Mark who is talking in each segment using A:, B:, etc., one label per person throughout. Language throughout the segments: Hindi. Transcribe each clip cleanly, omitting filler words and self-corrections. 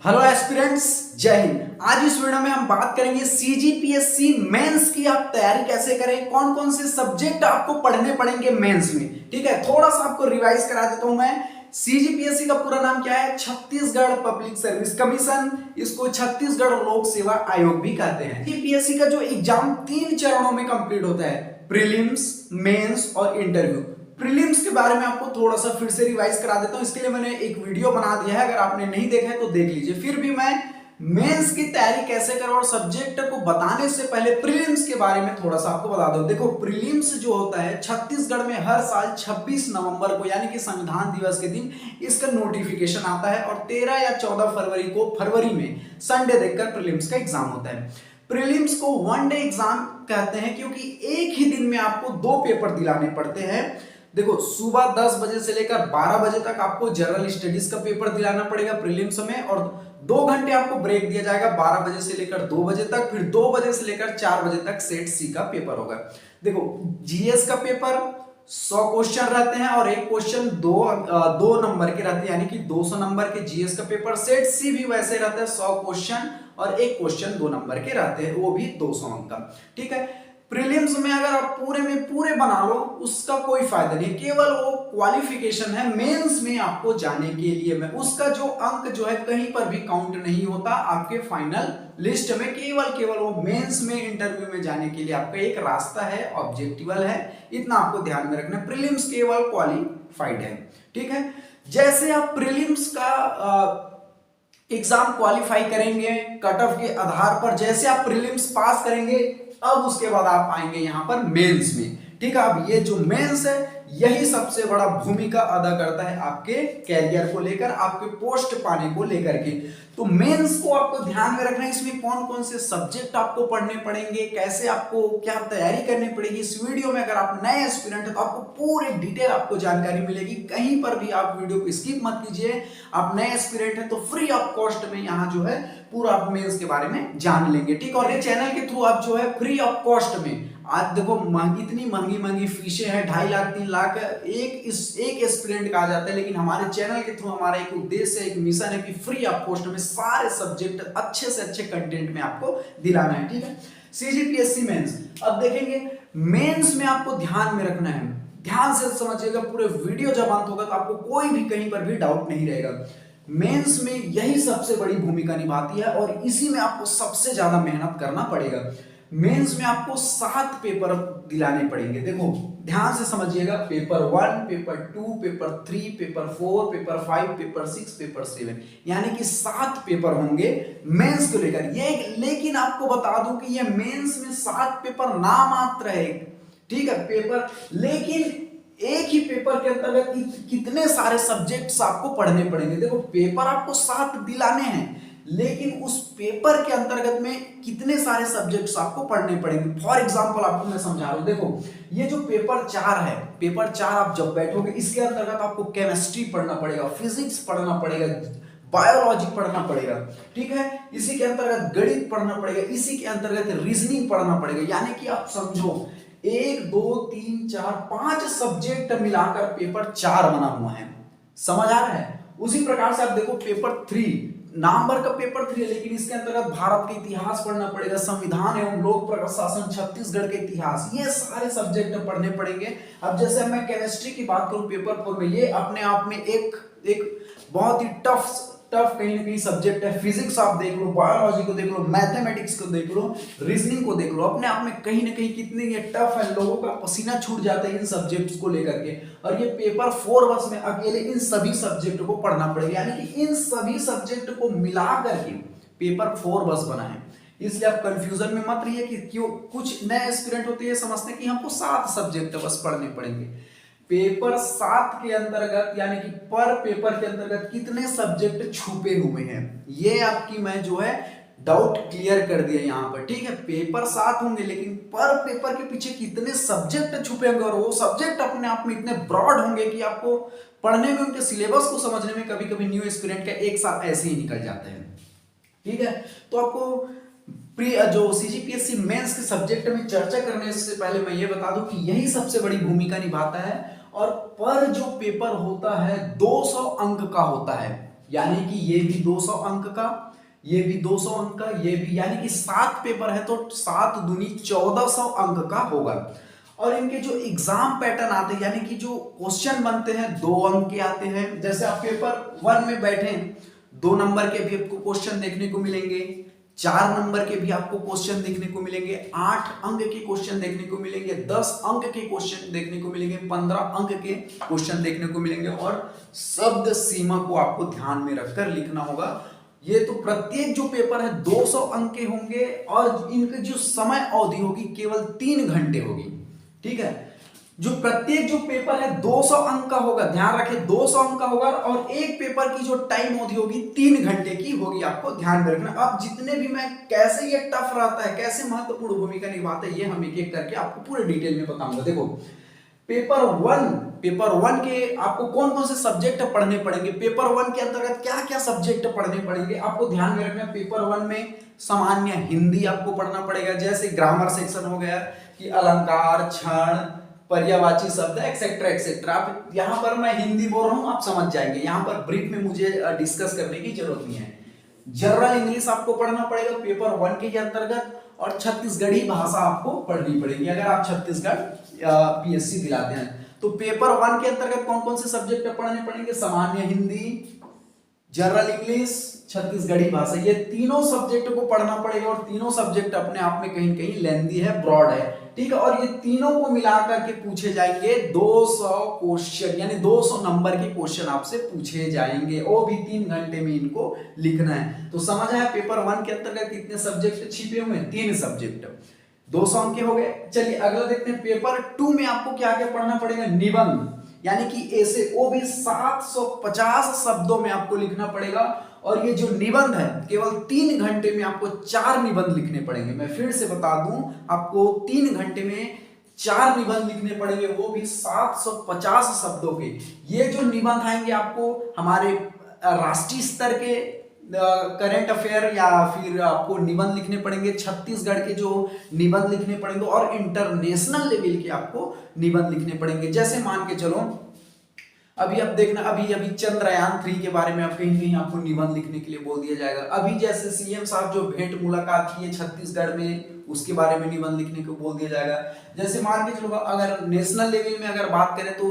A: हेलो एस्पिरेंट्स, जय हिंद। आज इस वीडियो में हम बात करेंगे सीजीपीएससी मेंस की आप तैयारी कैसे करें, कौन कौन से सब्जेक्ट आपको पढ़ने पड़ेंगे मेंस में। ठीक है, थोड़ा सा आपको रिवाइज करा देता हूं मैं। सीजीपीएससी का पूरा नाम क्या है? Chhattisgarh public service commission. इसको छत्तीसगढ़ लोक सेवा आयोग भी कहते हैं। सीजीपीएससी का जो एग्जाम 3 चरणों में कंप्लीट होता है, प्रीलिम्स, मेंस और इंटरव्यू। प्रीलिम्स के बारे में आपको थोड़ा सा फिर से रिवाइज करा देता हूं, इसके लिए मैंने एक वीडियो बना दिया है, अगर आपने नहीं देखा है तो देख लीजिए। फिर भी मैं मेंस की तैयारी कैसे करें और सब्जेक्ट को बताने से पहले प्रीलिम्स के बारे में थोड़ा सा आपको बता दूं। देखो, प्रीलिम्स जो होता है छत्तीसगढ़ में हर साल 26 नवंबर को यानी कि संविधान दिवस के दिन इसका नोटिफिकेशन आता है और 13 या 14 फरवरी को, फरवरी में संडे देखकर प्रीलिम्स का एग्जाम होता है। प्रीलिम्स को वन डे एग्जाम कहते हैं क्योंकि एक ही दिन में आपको 2 पेपर दिलाने पड़ते हैं। देखो, सुबह 10 बजे से लेकर 12 बजे तक आपको जनरल स्टडीज का पेपर दिलाना पड़ेगा प्रीलिम्स में, और 2 घंटे आपको ब्रेक दिया जाएगा 12 बजे से लेकर 2 बजे तक। फिर 2 बजे से लेकर 4 बजे तक सेट सी का पेपर होगा। देखो, जीएस का पेपर 100 क्वेश्चन रहते हैं और एक क्वेश्चन दो नंबर के रहते हैं, यानी कि 200 नंबर के जीएस का पेपर। सेट सी भी वैसे रहता है, 100 क्वेश्चन और एक क्वेश्चन 2 नंबर के रहते हैं, वो भी 200 अंक का। ठीक है, प्रीलिम्स में अगर आप पूरे में पूरे बना लो उसका कोई फायदा नहीं, केवल वो क्वालिफिकेशन है मेंस में आपको जाने के लिए। में उसका जो अंक जो है कहीं पर भी काउंट नहीं होता आपके फाइनल लिस्ट में, केवल वो मेंस में इंटरव्यू में जाने के लिए आपका एक रास्ता है, ऑब्जेक्टिवल है। इतना आपको ध्यान में रखना, प्रीलिम्स केवल क्वालिफाइड है। ठीक है, जैसे आप प्रीलिम्स का एग्जाम क्वालिफाई करेंगे कट ऑफ के आधार पर, जैसे आप प्रीलिम्स पास करेंगे अब उसके बाद आप आएंगे यहां पर मेंस में। ठीक है, अब ये जो मेंस है यही सबसे बड़ा भूमिका अदा करता है आपके कैरियर को लेकर, आपके पोस्ट पाने को लेकर के। तो मेंस को आपको ध्यान में रखना है, इसमें कौन कौन से सब्जेक्ट आपको पढ़ने पड़ेंगे, कैसे आपको क्या तैयारी करनी पड़ेगी। इस वीडियो में अगर आप नए एस्पिरेंट हैं तो आपको पूरी डिटेल आपको जानकारी मिलेगी, कहीं पर भी आप वीडियो को स्किप मत कीजिए। आप नए एस्पिरेंट हैं तो फ्री ऑफ कॉस्ट में यहाँ जो है पूरा आप मेंस के बारे में जान लेंगे। ठीक, और ये चैनल के थ्रू आप जो है फ्री ऑफ कॉस्ट में, आज देखो इतनी महंगी फीसें हैं, 2.5 लाख 3 लाख एक एस्पिरेंट का आ जाता है, लेकिन हमारे चैनल के थ्रू हमारा एक उद्देश्य है, एक मिशन है कि फ्री ऑफ कॉस्ट में सारे सब्जेक्ट अच्छे से अच्छे कंटेंट में आपको दिलाना है। ठीक है, सीजीपीएससी मेंस अब देखेंगे। मेंस में आपको ध्यान में रखना है, ध्यान से समझिएगा, पूरे वीडियो जब अंत होगा तो आपको कोई भी कहीं पर भी डाउट नहीं रहेगा। मेंस में यही सबसे बड़ी भूमिका निभाती है और इसी में आपको सबसे ज्यादा मेहनत करना पड़ेगा। मेंस में आपको 7 पेपर दिलाने पड़ेंगे। देखो ध्यान से समझिएगा, paper 1, paper 2, paper 3, paper 4, paper 5, paper 6, paper 7, यानी कि 7 पेपर होंगे मेंस को लेकर। ये लेकिन आपको बता दूं कि ये मेंस में 7 पेपर नामात्र है। ठीक है, पेपर, लेकिन एक ही पेपर के अंतर्गत कितने सारे सब्जेक्ट्स आपको पढ़ने पड़ेंगे। देखो, पेपर आपको 7 दिलाने हैं, लेकिन उस पेपर के अंतर्गत में कितने सारे सब्जेक्ट्स आपको पढ़ने पड़ेंगे। फॉर एग्जांपल आपको मैं समझा रहा हूं, देखो ये जो पेपर 4 है, पेपर 4 आप जब बैठोगे इसके अंतर्गत आपको केमिस्ट्री पढ़ना पड़ेगा, फिजिक्स पढ़ना पड़ेगा, बायोलॉजी पढ़ना पड़ेगा। ठीक है, इसी के अंतर्गत गणित पढ़ना पड़ेगा, इसी के अंतर्गत रीजनिंग पढ़ना पड़ेगा। यानी कि आप समझो 1 2 3 4 5 सब्जेक्ट मिलाकर पेपर 4 बना हुआ है। समझ आ रहा है? उसी प्रकार से आप देखो पेपर 3 नाम भर का पेपर 3 है, लेकिन इसके अंतर्गत भारत का इतिहास पढ़ना पड़ेगा, संविधान एवं लोक प्रशासन, छत्तीसगढ़ के इतिहास, ये सारे सब्जेक्ट पढ़ने पड़ेंगे। अब जैसे मैं केमिस्ट्री की बात करूं पेपर 4 में, ये अपने आप में एक बहुत ही टफ कहीं ना कहीं सब्जेक्ट है। फिजिक्स आप देख लो, बायोलॉजी को देख लो, मैथमेटिक्स को देख लो, रीजनिंग को देख लो, अपने आप में कहीं ना कहीं कितने ये टफ है, लोगों का पसीना छूट जाता है इन सब्जेक्ट्स को लेकर के। और ये पेपर 4 बस में अकेले इन सभी सब्जेक्ट को पढ़ना पड़ेगा, यानी कि इन सभी सब्जेक्ट को मिला करके पेपर 4 बस बना है। इसलिए आप कंफ्यूजन में मत रहिए कि क्यों कुछ नए एस्पिरेंट होते हैं समझते हैं कि हमको 7 सब्जेक्ट बस पढ़ने पड़ेंगे। पेपर 7 के अंतर्गत यानी कि पर पेपर के अंतर्गत कितने सब्जेक्ट छुपे हुए हैं, ये आपकी मैं जो है डाउट क्लियर कर दिया यहां पर। ठीक है, पेपर 7 होंगे, लेकिन पर पेपर के पीछे कितने सब्जेक्ट छुपे होंगे, और वो सब्जेक्ट अपने आप में इतने ब्रॉड होंगे कि आपको पढ़ने में, उनके सिलेबस को समझने में कभी कभी न्यू एस्पिरेंट का 1 साल ऐसे ही निकल जाते हैं। ठीक है, तो आपको जो सीजीपीएससी मेंस के सब्जेक्ट में चर्चा करने से पहले मैं ये बता दूं कि यही सबसे बड़ी भूमिका निभाता है। और पर जो पेपर होता है 200 अंक का होता है। यानी कि ये भी 200 अंक का, ये भी 200 अंक का, ये भी, यानी कि 7 पेपर है तो 7 दूनी 1400 अंक का होगा। और इनके जो एग्जाम पैटर्न आते हैं, यानी कि जो क्वेश्चन बनते हैं 2 अंक के आते हैं। जैसे आप पेपर 1 में बैठे 2 नंबर के भी आपको क्वेश्चन देखने को मिलेंगे, 4 नंबर के भी आपको क्वेश्चन देखने को मिलेंगे, 8 अंक के क्वेश्चन देखने को मिलेंगे, 10 अंक के क्वेश्चन देखने को मिलेंगे, 15 अंक के क्वेश्चन देखने को मिलेंगे। और शब्द सीमा को आपको ध्यान में रखकर लिखना होगा। ये तो प्रत्येक जो पेपर है 200 अंक के होंगे और इनकी जो समय अवधि होगी केवल 3 घंटे होगी। ठीक है, जो प्रत्येक जो पेपर है 200 अंक का होगा, ध्यान रखें 200 अंक का होगा, और एक पेपर की जो टाइम अवधि होगी 3 घंटे की होगी, आपको ध्यान में रखना। अब जितने भी मैं कैसे ये टफ रहता है, कैसे महत्वपूर्ण भूमिका निभाता है, ये हम एक एक करके आपको पूरे डिटेल में बताऊंगा। देखो पेपर वन के आपको कौन कौन से सब्जेक्ट पढ़ने पड़ेंगे, पेपर 1 के अंतर्गत क्या क्या सब्जेक्ट पढ़ने पड़ेंगे, आपको ध्यान में रखना। पेपर 1 में सामान्य हिंदी आपको पढ़ना पड़ेगा, जैसे ग्रामर सेक्शन हो गया कि अलंकार, क्षण, पर्यायवाची शब्द, एक्सेट्रा एक्सेट्रा। आप यहाँ पर मैं हिंदी बोल रहा हूँ, आप समझ जाएंगे, यहाँ पर ब्रीफ में मुझे डिस्कस करने की जरूरत नहीं है। जनरल इंग्लिश आपको पढ़ना पड़ेगा पेपर 1 के अंतर्गत, और छत्तीसगढ़ी भाषा आपको पढ़नी पड़ेगी अगर आप छत्तीसगढ़ पीएससी दिलाते हैं। तो पेपर 1 के अंतर्गत कौन कौन से सब्जेक्ट पढ़ने पड़ेंगे, सामान्य हिंदी, जनरल इंग्लिश, छत्तीसगढ़ी भाषा, ये तीनों सब्जेक्ट को पढ़ना पड़ेगा। और तीनों सब्जेक्ट अपने आप में कहीं कहीं लेंथी है, ब्रॉड है, ठीक है। और ये तीनों को मिलाकर के पूछे जाएंगे 200 क्वेश्चन, यानी 200 नंबर के क्वेश्चन आपसे पूछे जाएंगे, वो भी 3 घंटे में इनको लिखना है। तो समझ आया पेपर 1 के अंतर्गत कितने सब्जेक्ट छिपे हुए हैं, 3 सब्जेक्ट, 200 अंक के हो गए। चलिए अगला देखते हैं, पेपर 2 में आपको क्या क्या पढ़ना पड़ेगा, निबंध, यानी कि ऐसे वो भी 750 शब्दों में आपको लिखना पड़ेगा। और ये जो निबंध है केवल 3 घंटे में आपको 4 निबंध लिखने पड़ेंगे। मैं फिर से बता दूं, आपको 3 घंटे में 4 निबंध लिखने पड़ेंगे, वो भी 750 शब्दों के। ये जो निबंध आएंगे आपको हमारे राष्ट्रीय स्तर के करंट अफेयर, या फिर आपको निबंध लिखने पड़ेंगे छत्तीसगढ़ के जो निबंध लिखने पड़ेंगे, और इंटरनेशनल लेवल के आपको निबंध लिखने पड़ेंगे। जैसे मान के चलो अभी अब देखना, अभी चंद्रयान 3 के बारे में आप कहीं कहीं आपको निबंध लिखने के लिए बोल दिया जाएगा। अभी जैसे सीएम साहब जो भेंट मुलाकात की है छत्तीसगढ़ में, उसके बारे में निबंध लिखने को बोल दिया जाएगा। जैसे मान के चलो अगर नेशनल लेवल में अगर बात करें तो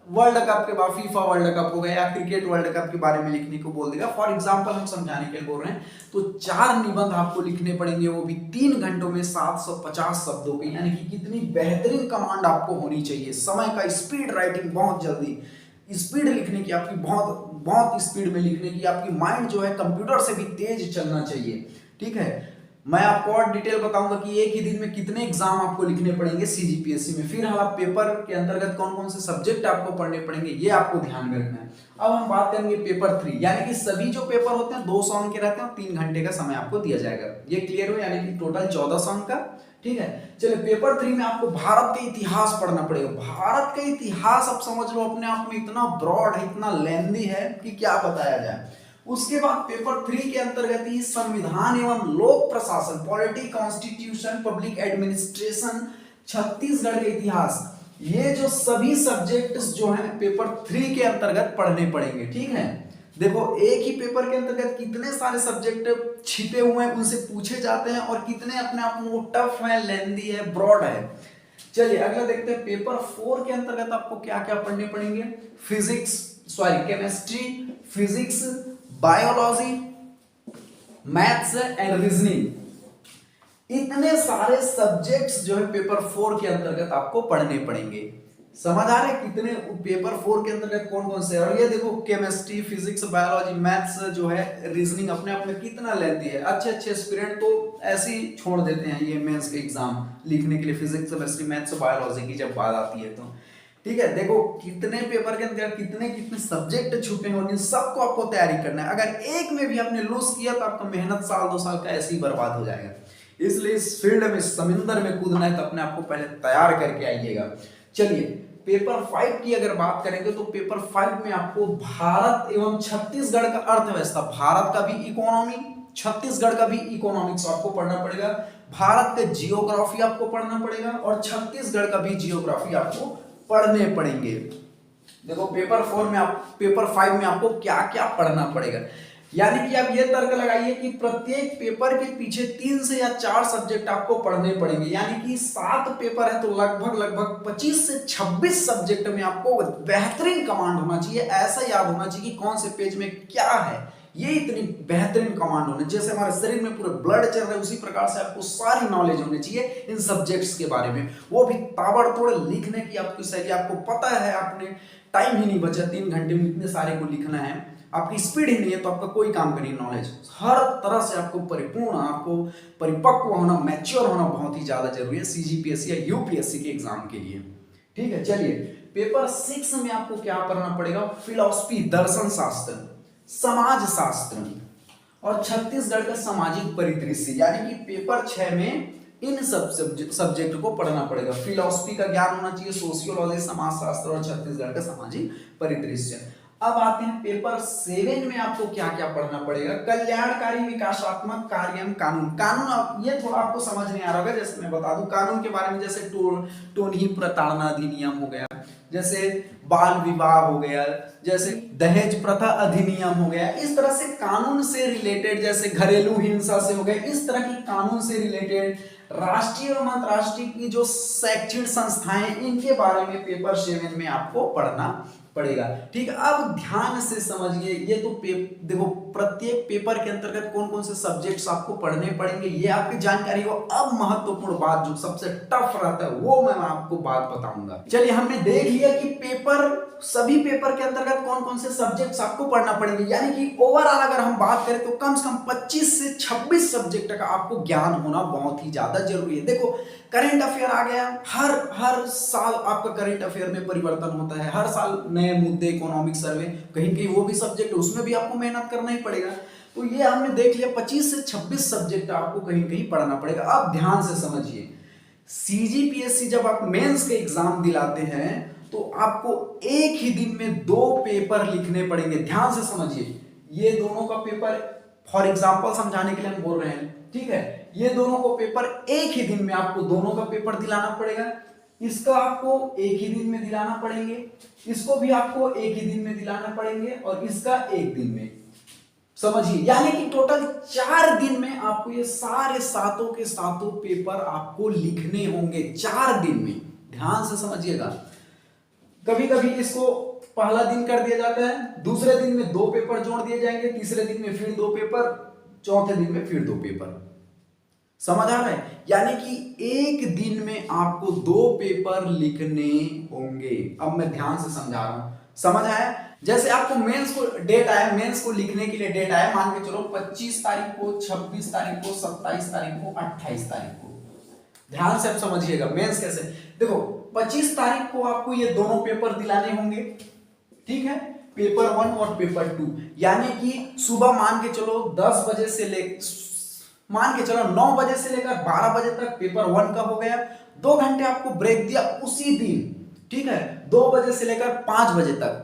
A: वर्ल्ड कप के बाद फीफा वर्ल्ड कप हो गया, या क्रिकेट वर्ल्ड कप के बारे में लिखने को बोल देगा, फॉर एग्जांपल हम समझाने के लिए बोल रहे हैं। तो 4 निबंध आपको लिखने पड़ेंगे, वो भी 3 घंटों में 750 शब्दों के। यानी कि कितनी बेहतरीन कमांड आपको होनी चाहिए, समय का स्पीड राइटिंग, बहुत जल्दी स्पीड लिखने की, आपकी बहुत स्पीड में लिखने की, आपकी माइंड जो है कंप्यूटर से भी तेज चलना चाहिए। ठीक है, मैं आपको और डिटेल बताऊंगा कि एक ही दिन में कितने एग्जाम आपको लिखने पड़ेंगे सीजीपीएससी में। फिर हम पेपर के अंतर्गत कौन कौन से सब्जेक्ट आपको पढ़ने पड़ेंगे, ये आपको ध्यान में रखना है। अब हम बात करेंगे पेपर 3, यानी कि सभी जो पेपर होते हैं 200 अंक के रहते हैं, 3 घंटे का समय आपको दिया जाएगा। ये क्लियर हो, यानी कि टोटल 1400 अंक का। ठीक है, चलिए पेपर 3 में आपको भारत का इतिहास पढ़ना पड़ेगा। भारत का इतिहास आप समझ लो अपने आप में इतना ब्रॉड है, इतना लेंदी है कि क्या बताया जाए। उसके बाद पेपर 3 के अंतर्गत ही संविधान एवं लोक प्रशासन, polity, constitution, public administration, Chhattisgarh का इतिहास, ये जो सभी सब्जेक्ट्स जो हैं पेपर 3 के अंतर्गत पढ़ने पड़ेंगे। ठीक है, देखो एक ही पेपर के अंतर्गत कितने सारे सब्जेक्ट छिपे हुए हैं, उनसे पूछे जाते हैं, और कितने अपने आप में वो टफ है, लेंदी है, ब्रॉड है। चलिए अगला देखते हैं, पेपर 4 के अंतर्गत आपको क्या क्या पढ़ने पड़ेंगे, chemistry, physics, biology, maths and reasoning. इतने सारे सब्जेक्ट्स जो है पेपर 4 के अंतर्गत आपको पढ़ने पड़ेंगे। समझ आ रहे हैं कितने पेपर 4 के अंतर्गत कौन कौन से। और ये देखो केमिस्ट्री, फिजिक्स, बायोलॉजी, मैथ्स जो है, रीजनिंग अपने आप में कितना लेंथी है। अच्छे स्टूडेंट तो ऐसे ही छोड़ देते हैं ये मेंस के एग्जाम लिखने के लिए, फिजिक्स, केमिस्ट्री, मैथ्स, बायोलॉजी की जब बात आती है तो। ठीक है, देखो कितने पेपर के अंदर कितने कितने सब्जेक्ट छुपे हैं, उन सबको आपको तैयारी करना है। अगर एक में भी आपने लूज किया तो आपका मेहनत साल 2 साल का ऐसे ही बर्बाद हो जाएगा। इसलिए इस फील्ड में, समुद्र में कूदना है तो अपने आप को पहले तैयार करके आइएगा। चलिए पेपर 5 की अगर बात करेंगे तो पेपर 5 में आपको भारत एवं छत्तीसगढ़ का अर्थव्यवस्था, भारत का भी इकोनॉमी, छत्तीसगढ़ का भी इकोनॉमिक्स आपको पढ़ना पड़ेगा। भारत का जियोग्राफी आपको पढ़ना पड़ेगा, और छत्तीसगढ़ का भी जियोग्राफी आपको पढ़ने पड़ेंगे। देखो पेपर 5 में आपको क्या क्या पढ़ना पड़ेगा, यानी कि आप ये तर्क लगाइए कि प्रत्येक पेपर के पीछे 3 से या 4 सब्जेक्ट आपको पढ़ने पड़ेंगे, यानी कि 7 पेपर है तो लगभग 25 से 26 सब्जेक्ट में आपको बेहतरीन कमांड होना चाहिए। ऐसा याद होना चाहिए कि कौन से पेज में क्या है, ये इतनी बेहतरीन कमांड होने, जैसे हमारे शरीर में पूरे ब्लड चल रहा है उसी प्रकार से आपको सारी नॉलेज होनी चाहिए इन सब्जेक्ट्स के बारे में, वो भी ताबड़तोड़ लिखने की आपकी शैली। आपको पता है आपने टाइम ही नहीं बचा, 3 घंटे में इतने सारे को लिखना है, आपकी स्पीड ही नहीं है तो आपका कोई काम नहीं। नॉलेज हर तरह से आपको परिपूर्ण, आपको परिपक्व होना, मैच्योर होना बहुत ही ज्यादा जरूरी है सीजीपीएससी या यूपीएससी के एग्जाम के लिए। ठीक है, चलिए पेपर 6 में आपको क्या पढ़ना पड़ेगा, फिलॉसफी, दर्शन शास्त्र, समाज शास्त्र और छत्तीसगढ़ का सामाजिक परिदृश्य, यानी कि पेपर 6 में इन सब सब्जेक्ट को पढ़ना पड़ेगा। फिलॉसफी का ज्ञान होना चाहिए, सोशियोलॉजी, समाजशास्त्र और छत्तीसगढ़ का सामाजिक परिदृश्य। अब आते हैं पेपर 7 में आपको क्या क्या पढ़ना पड़ेगा, कल्याणकारी विकासात्मक कार्य एवं कानून। कानून ये थोड़ा आपको समझ नहीं आ रहा होगा, जैसे मैं बता दूं कानून के बारे में, जैसे टोनही प्रताड़ना अधिनियम हो गया, जैसे बाल विवाह हो गया, जैसे दहेज प्रथा अधिनियम हो गया, इस तरह से कानून से रिलेटेड, जैसे घरेलू हिंसा से हो गया, इस तरह की कानून से रिलेटेड राष्ट्रीय और अंतरराष्ट्रीय की जो शैक्षणिक संस्थाएं, इनके बारे में पेपर 7 में आपको पढ़ना पड़ेगा। ठीक है, अब ध्यान से समझिए, ये तो देखो प्रत्येक पेपर के अंतर्गत कौन कौन से सब्जेक्ट्स आपको पढ़ने पड़ेंगे ये आपकी जानकारी हो। अब महत्वपूर्ण बात जो सबसे टफ रहता है वो मैं आपको बात बताऊंगा। चलिए, हमने देख लिया कि सभी पेपर के अंतर्गत कौन कौन से सब्जेक्ट्स आपको पढ़ना पड़ेंगे, यानी कि ओवरऑल अगर हम बात करें तो कम से कम 25 से 26 सब्जेक्ट का आपको ज्ञान होना बहुत ही ज्यादा जरूरी है। देखो करंट अफेयर आ गया, हर साल आपका करंट अफेयर में परिवर्तन होता है, हर साल नए मुद्दे, इकोनॉमिक सर्वे, कहीं कहीं वो भी सब्जेक्ट है, उसमें भी आपको मेहनत करना ही पड़ेगा। तो ये हमने देख लिया 25 से 26 सब्जेक्ट आपको कहीं कहीं पढ़ना पड़ेगा। अब ध्यान से समझिए, सीजीपीएससी जब आप मेंस के एग्जाम दिलाते हैं तो आपको एक ही दिन में 2 पेपर लिखने पड़ेंगे। ध्यान से समझिए, ये दोनों का पेपर फॉर एग्जांपल समझाने के लिए हम बोल रहे हैं, ठीक है, ये दोनों को पेपर एक ही दिन में आपको दोनों का पेपर दिलाना पड़ेगा। इसका आपको एक ही दिन में दिलाना पड़ेंगे, इसको भी आपको एक ही दिन में दिलाना पड़ेंगे और इसका एक दिन में। समझिए, यानी कि टोटल 4 दिन में आपको ये सारे सातों के सातों पेपर आपको लिखने होंगे 4 दिन में। ध्यान से समझिएगा, कभी कभी इसको पहला दिन कर दिया जाता है, दूसरे दिन में 2 पेपर जोड़ दिए जाएंगे, तीसरे दिन में फिर 2 पेपर, चौथे दिन में फिर 2 पेपर। समझ आ रहा है, यानी कि एक दिन में आपको 2 पेपर लिखने होंगे। अब मैं ध्यान से समझा रहा हूं, समझ आया? जैसे आपको मेंस को डेट आया, मेंस को लिखने के लिए डेट आया, मान के चलो 25 तारीख को, 26 तारीख को, 27 तारीख को, 28 तारीख को। ध्यान से आप समझिएगा मेंस कैसे। देखो 25 तारीख को आपको ये दोनों पेपर दिलाने होंगे, ठीक है, पेपर 1 और पेपर 2, यानी कि सुबह मान के चलो 10 बजे से मान के चलो 9 बजे से लेकर 12 बजे तक पेपर 1 का हो गया, 2 घंटे आपको ब्रेक दिया उसी दिन, ठीक है, 2 बजे से लेकर 5 बजे तक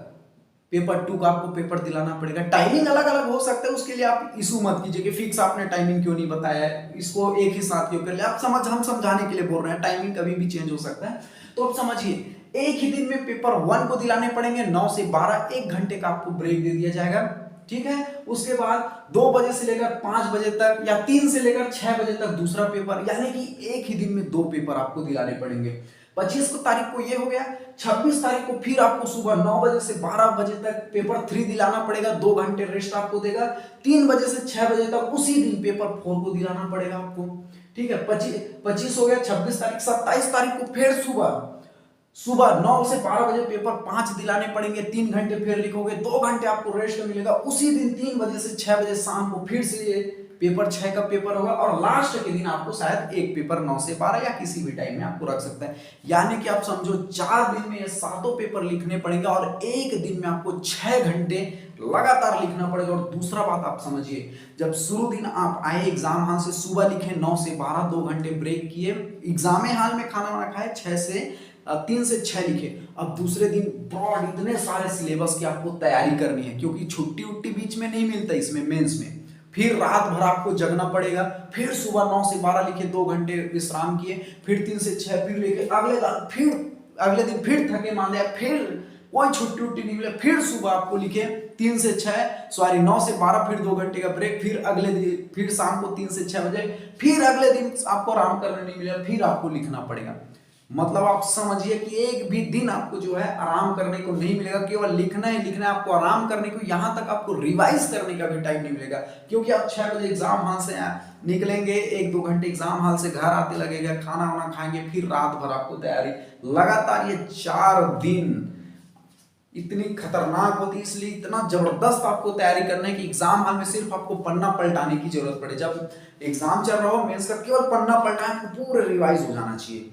A: पेपर 2 का आपको पेपर दिलाना पड़ेगा। टाइमिंग अलग अलग हो सकता है, उसके लिए आप इशू मत कीजिए कि फिक्स आपने टाइमिंग क्यों नहीं बताया है, इसको एक ही साथ क्यों कर लिया। आप हम समझाने के लिए बोल रहे हैं, टाइमिंग कभी भी चेंज हो सकता है। तो आप समझिए, एक ही दिन में पेपर 1 को दिलाने पड़ेंगे, 9 से 12, 1 घंटे का आपको ब्रेक दे दिया जाएगा, ठीक है। उसके बाद 2 बजे से लेकर 5 बजे तक या 3 से लेकर 6 बजे तक दूसरा पेपर, यानी कि एक ही दिन में 2 पेपर आपको दिलाने पड़ेंगे। 25 तारीख को ये हो गया, 26 तारीख को फिर आपको सुबह 9 बजे से 12 बजे तक पेपर 3 दिलाना पड़ेगा, 2 घंटे रेस्ट आपको देगा, 3 बजे से 6 बजे तक उसी दिन पेपर 4 को दिलाना पड़ेगा आपको, ठीक है। 25 हो गया, 26 तारीख, 27 तारीख को फिर सुबह 9 से 12 बजे पेपर 5 दिलाने पड़ेंगे, 3 घंटे फिर लिखोगे, 2 घंटे आपको रेस्ट मिलेगा, उसी दिन 3 बजे से 6 बजे शाम को फिर से ये पेपर 6 का पेपर होगा और लास्ट के दिन आपको शायद एक पेपर 9 से 12 या किसी भी टाइम में आपको रख सकता है। यानी कि आप समझो 4 दिन में ये सातों पेपर लिखने पड़ेंगे और एक दिन में आपको 6 घंटे लगातार लिखना पड़ेगा। और दूसरा बात आप समझिए, जब शुरू दिन आप आए एग्जाम हॉल से, सुबह लिखे 9 से 12, 2 घंटे ब्रेक किए, एग्जाम हॉल में खाना वाना खाए, 3 से 6 लिखे। अब दूसरे दिन ब्रॉड इतने सारे सिलेबस की आपको तैयारी करनी है, क्योंकि छुट्टी उट्टी बीच में नहीं मिलता इसमें मेंस में। फिर रात भर आपको जगना पड़ेगा, फिर सुबह 9 से 12 लिखे, 2 घंटे विश्राम किए, फिर 3 से 6 फिर लिखे, अगले दिन फिर थके मांदे, फिर कोई छुट्टी उट्टी नहीं मिले, फिर सुबह आपको लिखे 3 से 6, सॉरी 9 से 12, फिर 2 घंटे का ब्रेक, फिर अगले दिन फिर शाम को 3 से 6 बजे, फिर अगले दिन आपको आराम करने नहीं मिला, फिर आपको लिखना पड़ेगा। मतलब आप समझिए कि एक भी दिन आपको जो है आराम करने को नहीं मिलेगा, केवल लिखना ही लिखना है, आपको आराम करने को, यहां तक आपको रिवाइज करने का भी टाइम नहीं मिलेगा, क्योंकि आप 6 बजे एग्जाम हॉल से निकलेंगे, 1-2 घंटे एग्जाम हॉल से घर आते लगेगा, खाना वाना खाएंगे, फिर रात भर आपको तैयारी, लगातार ये 4 दिन इतनी खतरनाक होती है, इसलिए इतना जबरदस्त आपको तैयारी करना है कि एग्जाम हॉल में सिर्फ आपको पन्ना पलटाने की जरूरत पड़े। जब एग्जाम चल रहा हो मेंस का, केवल पन्ना पलटाएं, आपको पूरे रिवाइज हो जाना चाहिए,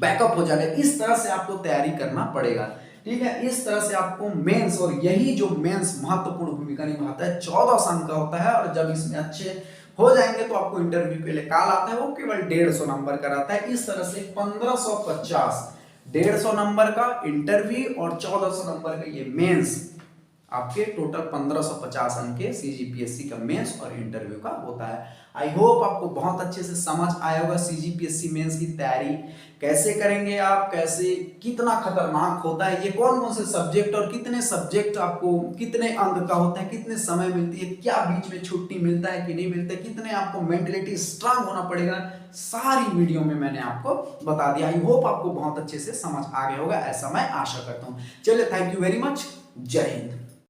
A: बैकअप हो जाएगा। इस तरह से आपको तैयारी करना पड़ेगा, ठीक है। इस तरह से आपको मेंस, और यही जो मेंस महत्वपूर्ण भूमिका निभाता है, 14 अंक का होता है, और जब इसमें अच्छे हो जाएंगे तो आपको इंटरव्यू के लिए कॉल आता है, वो केवल 150 नंबर का रहता है। इस तरह से 1550, 150 नंबर का इंटरव्यू और 1400 नंबर का ये मेंस, आपके टोटल 1550 अंक के सीजीपीएससी का मेंस और इंटरव्यू का होता है। आई होप आपको बहुत अच्छे से समझ आया होगा सीजीपीएससी मेंस की तैयारी कैसे करेंगे आप, कैसे कितना खतरनाक होता है, ये कौन कौन से सब्जेक्ट और कितने सब्जेक्ट आपको कितने अंक का होता है, कितने समय मिलती है, क्या बीच में छुट्टी मिलता है कि नहीं मिलता है, कितने आपको मेंटलिटी स्ट्रांग होना पड़ेगा, सारी वीडियो में मैंने आपको बता दिया। आई होप आपको बहुत अच्छे से समझ आ गया होगा, ऐसा मैं आशा करता हूं। चलिए, थैंक यू वेरी मच, जय हिंद।